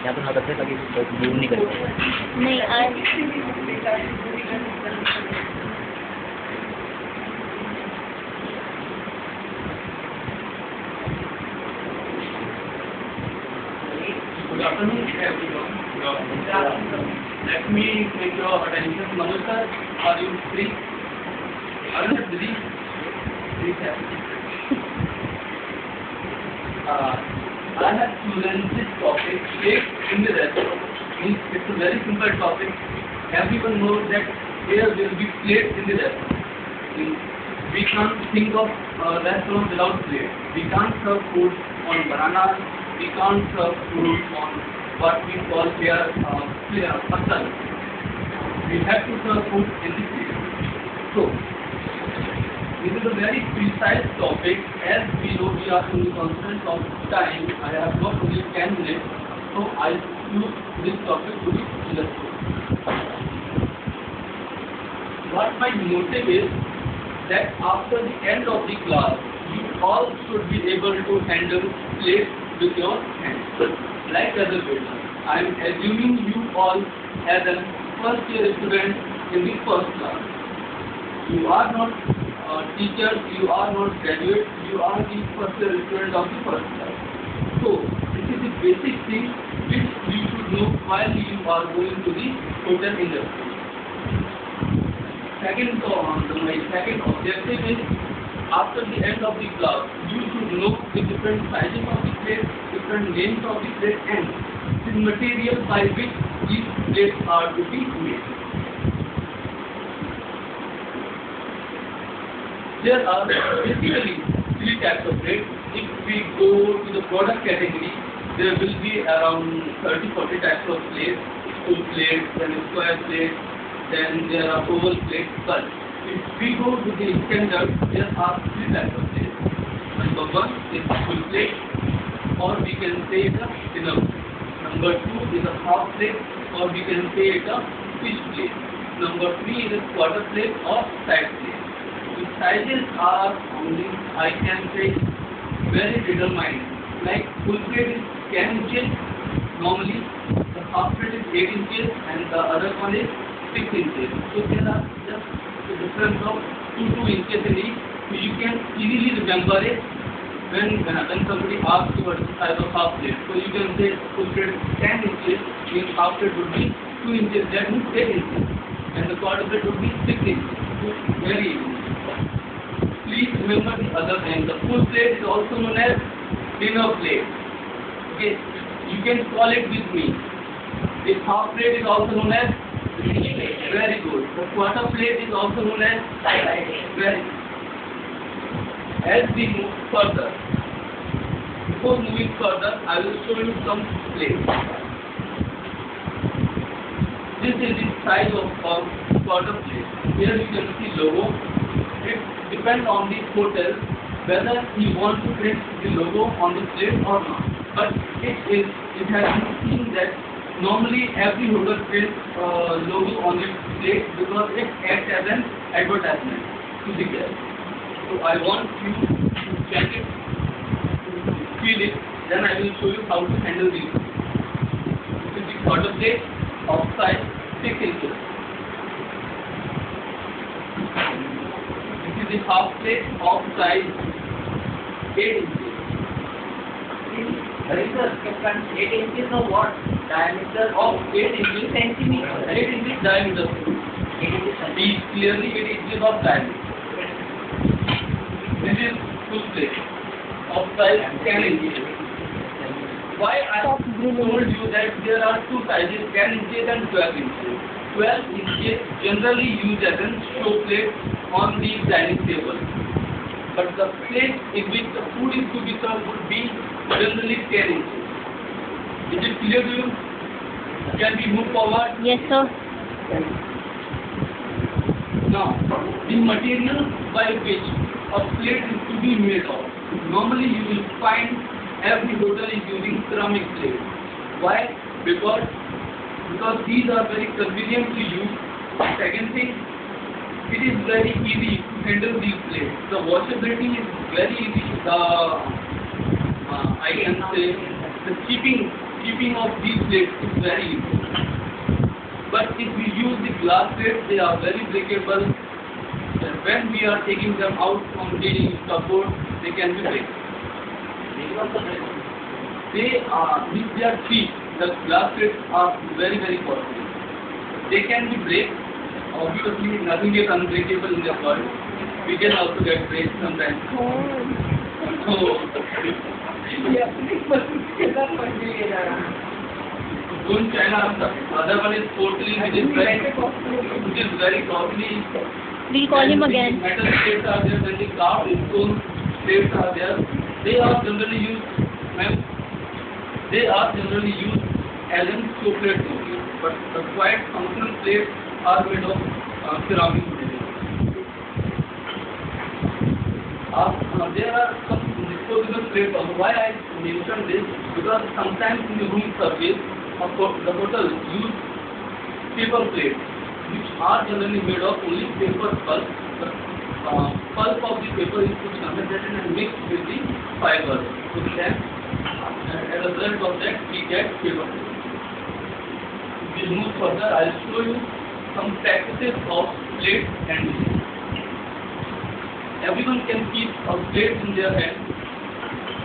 यहाँ पर ना करते ताकि दूर नहीं करें। नहीं आज Good afternoon, everyone. Let me take your attention. Manoj sir, are you free? Are you busy? Please have. I have chosen this topic, Plates in the restaurant. It's a very simple topic. Everyone knows that there will be plates in the restaurant. We can't think of restaurant without plates. We can't serve food on bananas. We can't serve food on what we call here pasal. We have to serve food in the plate. So, this is a very precise topic. As we know, we are in the constraint of time. I have got only 10 minutes, so I choose this topic to be illustrated. What my motive is that after the end of the class, you all should be able to handle plates with your hands, like other builders. I am assuming you all as a first year student in the first class. You are not teachers, you are not graduates, you are the first year student of the first class. So, this is the basic thing which you should know while you are going to the hotel industry. My second objective is, after the end of the class, you should know the different sizes of the plates, different names of the plates, and the material by which these plates are to be made. There are basically three types of plates. If we go to the product category, there will be around 30-40 types of plates, full plates, then square plates, then there are oval plates. But if we go to the standard, there are three types of plates. Number one is full plate, or we can say it a dinner plate. Number two is a half plate, or we can say it a fish plate. Number three is a quarter plate or side plate. The sizes are only, I can say, very determined. Like full plate is 10 inches normally, the half plate is 8 inches, and the other one is 6 inches. So there are just a difference of 2 inches in each. So you can easily remember it when somebody asks you what is the size of half plate. So you can say full plate is 10 inches, means half plate would be 2 inches, that means 8 inches. And the quarter plate would be 6 inches. So very easy. Please remember the other thing. The full plate is also known as dinner plate. Okay, you can call it with me. The half plate is also known as very good. The quarter plate is also known as very good. As we move further, before moving further, I will show you some plates. This is the size of quarter plate. Here you can see logo. It depends on the hotel whether he wants to print the logo on the plate or not. But it has been seen that normally every hotel prints logo on the plate because it acts as an advertisement to the guest. So I want you to check it, to feel it, then I will show you how to handle these. This is the quarter plate of size 6 inches. This is the half plate of size 8 inches. Sir, 8 inches of what? Diameter Of 8 inches, centimeter. 8 inches diameter. 8 inches Be clearly 8 inches of diameter. This is full plate of size 10 inches. Why I told you that there are two sizes, 10 inches and 12 inches. 12 inches generally used as a show plate on the dining table. But the plate in which the food is to be served would be generally 10 inches. Is it clear to you? Can we move forward? yes sir. Now, the material by which a plate is to be made of. Normally you will find every hotel is using ceramic plates. Why? Because these are very convenient to use. Second thing, it is very easy to handle these plates. The washability is very easy. I can say the keeping keeping of these plates is very easy. But if we use the glass plates, they are very breakable. When we are taking them out from the cupboard, they can be break. They are cheap. The glass plates are very costly. They can be break. Obviously, nothing is unbreakable in the world. We can also get break sometimes. So, don't China, the other one is totally which is very costly. We'll call him again. Metal plates are there, then the carved stone plates are there. They are generally used, as in chocolate only. But the quite functional plates are made of ceramic material. There are some disposable plates also. Why I mentioned this? Because sometimes in the room service, the hotel use paper plates, which are generally made of only paper pulp. The pulp of the paper is put concentrated and mixed with the fiber. So then, as a result of that, we get paper plates. If we move further, I will show you some practices of plate handling. Everyone can keep a plate in their hand,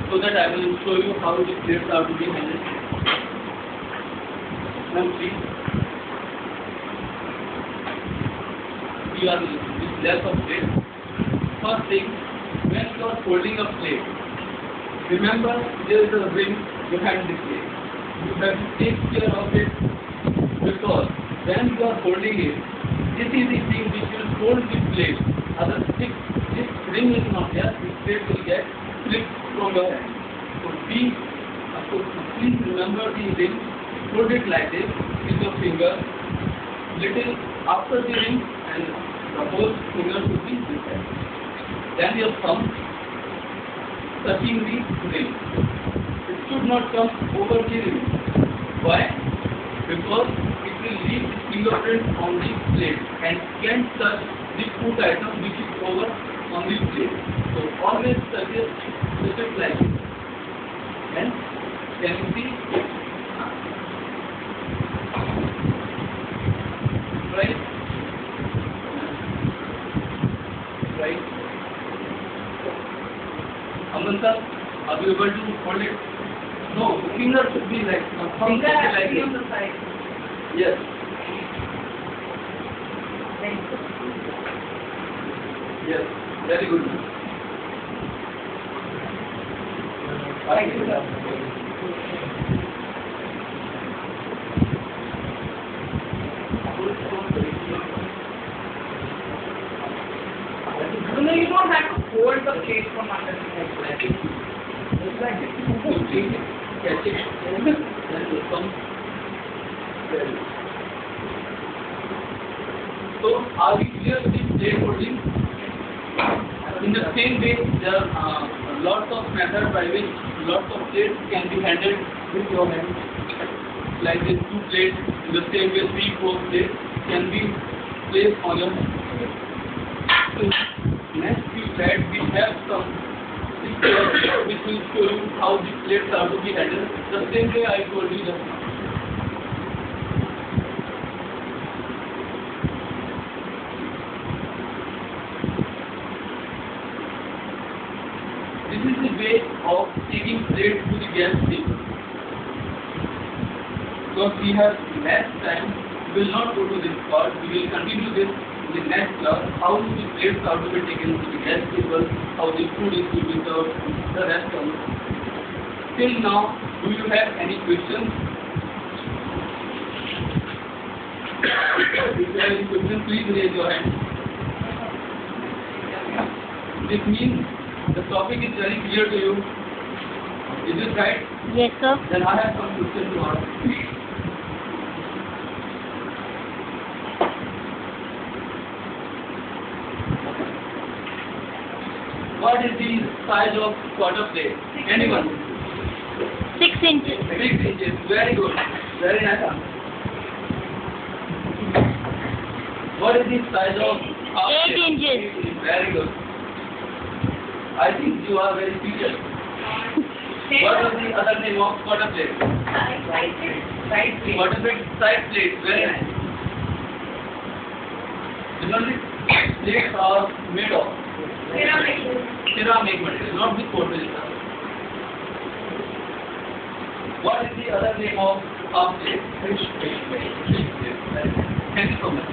so that I will show you how the plates are to be handled. Now please, we are with less of plate. First thing, when you are holding a plate, remember there is a ring behind the plate. You have to take care of it, because when you are holding it, this is the thing which will hold the plate. If this ring is not there, the plate will get slipped from your hand. So please remember the ring. Hold it like this with your finger, little after the ring, and the whole finger should be this side. Then your thumb touching the ring. It should not come over the ring. Why? Because it will leave the fingerprint on the plate and can touch the food item which is over on the plate. So always touch it like this. And can you see? Right? Aman sir, are you able to hold it? No, finger should be like thumb should be like this. On the side. Yes. Yes. Very good. Thank you, sir. No, you don't have to hold the plate from underneath like this. Just like this. Catch it. Then you come. So, are we clear with plate holding? In the same way, there are lots of methods by which lots of plates can be handled with your hand. Like this, 2 plates, in the same way 3-4 plates can be placed on your hand. So, next few slides we have some pictures which will show you how the plates are to be handled. The same way I told you just now. This is the way of taking plates to the guest table. Because we have less time, we will not go to this part. We will continue this in the next class. How the plates are to be taken to the guest table, how the food is to be served, the rest of it. Till now, do you have any questions? If you have any questions, please raise your hand. This means the topic is very clear to you. Is it right? Yes, sir. Then I have some questions to ask. What is the size of quarter plate? Anyone? 6 inches. 6 inches. Very good. Very nice answer. What is the size of half 8 plate? inches. 8 inches. Very good. I think you are very serious. What is the other name of quarter plate? Side plate. What is it? Side plate. Very nice. Because these plates are made of ceramic material, not with porcelain. What is the other name of half plate? Fish plate. Thank you so much.